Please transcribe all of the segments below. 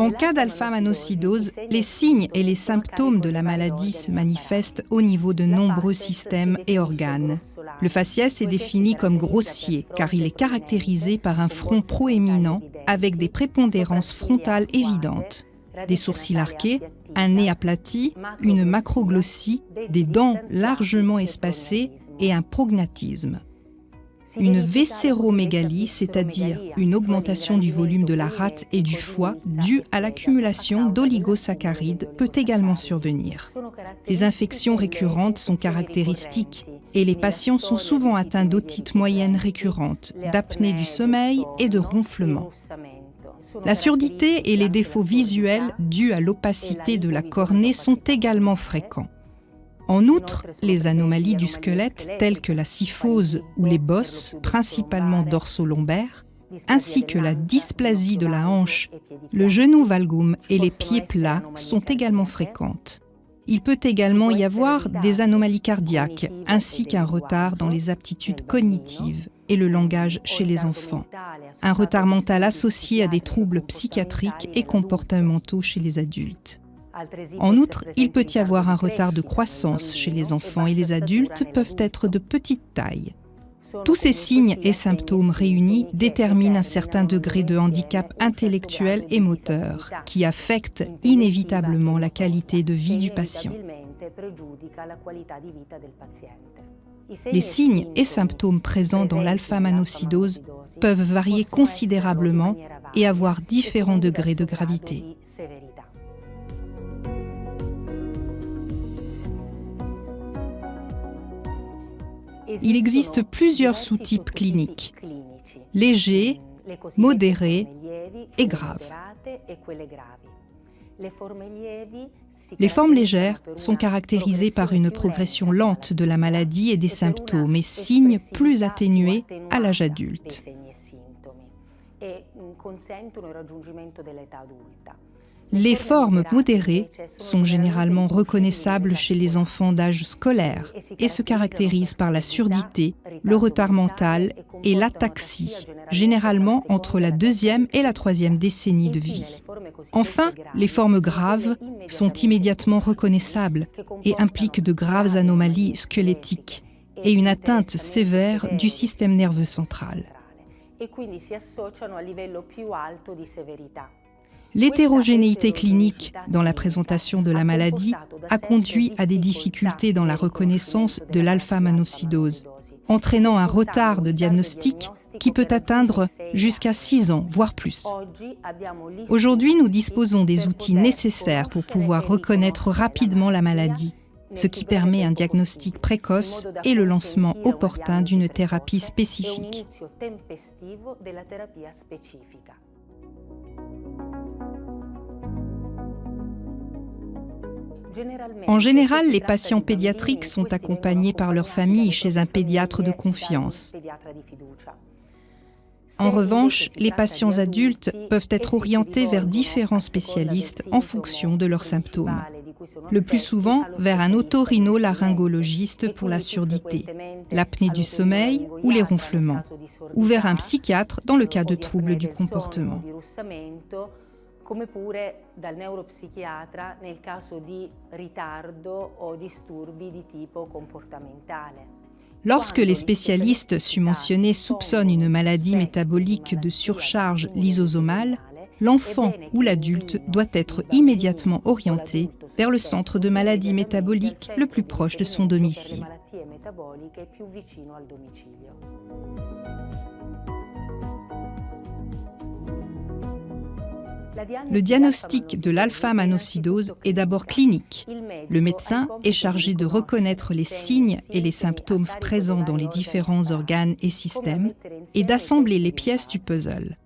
En cas d'alpha-manocidose, les signes et les symptômes de la maladie se manifestent au niveau de nombreux systèmes et organes. Le faciès est défini comme grossier car il est caractérisé par un front proéminent avec des prépondérances frontales évidentes, des sourcils arqués, un nez aplati, une macroglossie, des dents largement espacées et un prognatisme. Une viscéromégalie, c'est-à-dire une augmentation du volume de la rate et du foie due à l'accumulation d'oligosaccharides, peut également survenir. Les infections récurrentes sont caractéristiques et les patients sont souvent atteints d'otite moyenne récurrente, d'apnée du sommeil et de ronflement. La surdité et les défauts visuels dus à l'opacité de la cornée sont également fréquents. En outre, les anomalies du squelette telles que la kyphose ou les bosses, principalement dorso-lombaires, ainsi que la dysplasie de la hanche, le genou valgum et les pieds plats sont également fréquentes. Il peut également y avoir des anomalies cardiaques, ainsi qu'un retard dans les aptitudes cognitives et le langage chez les enfants. Un retard mental associé à des troubles psychiatriques et comportementaux chez les adultes. En outre, il peut y avoir un retard de croissance chez les enfants et les adultes peuvent être de petite taille. Tous ces signes et symptômes réunis déterminent un certain degré de handicap intellectuel et moteur qui affecte inévitablement la qualité de vie du patient. Les signes et symptômes présents dans l'alpha-manocidose peuvent varier considérablement et avoir différents degrés de gravité. Il existe plusieurs sous-types cliniques, légers, modérés et graves. Les formes légères sont caractérisées par une progression lente de la maladie et des symptômes et signes plus atténués à l'âge adulte. Les formes modérées sont généralement reconnaissables chez les enfants d'âge scolaire et se caractérisent par la surdité, le retard mental et l'ataxie, généralement entre la 2e et la 3e décennie de vie. Enfin, les formes graves sont immédiatement reconnaissables et impliquent de graves anomalies squelettiques et une atteinte sévère du système nerveux central. L'hétérogénéité clinique dans la présentation de la maladie a conduit à des difficultés dans la reconnaissance de l'alpha-manocidose, entraînant un retard de diagnostic qui peut atteindre jusqu'à 6 ans, voire plus. Aujourd'hui, nous disposons des outils nécessaires pour pouvoir reconnaître rapidement la maladie, ce qui permet un diagnostic précoce et le lancement opportun d'une thérapie spécifique. En général, les patients pédiatriques sont accompagnés par leur famille chez un pédiatre de confiance. En revanche, les patients adultes peuvent être orientés vers différents spécialistes en fonction de leurs symptômes. Le plus souvent, vers un otorhinolaryngologiste pour la surdité, l'apnée du sommeil ou les ronflements, ou vers un psychiatre dans le cas de troubles du comportement. Come pure dal neuropsichiatra nel caso di ritardo o disturbi di tipo comportamentale. Lorsque les spécialistes summentionnés soupçonnent une maladie métabolique de surcharge lysosomale, l'enfant ou l'adulte doit être immédiatement orienté vers le centre de maladies métaboliques le plus proche de son domicile. Le diagnostic de l'alpha-manocidose est d'abord clinique. Le médecin est chargé de reconnaître les signes et les symptômes présents dans les différents organes et systèmes et d'assembler les pièces du puzzle.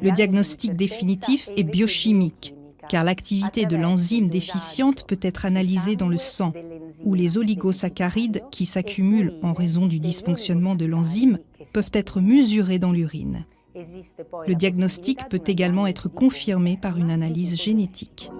Le diagnostic définitif est biochimique, car l'activité de l'enzyme déficiente peut être analysée dans le sang, où les oligosaccharides qui s'accumulent en raison du dysfonctionnement de l'enzyme peuvent être mesurés dans l'urine. Le diagnostic peut également être confirmé par une analyse génétique.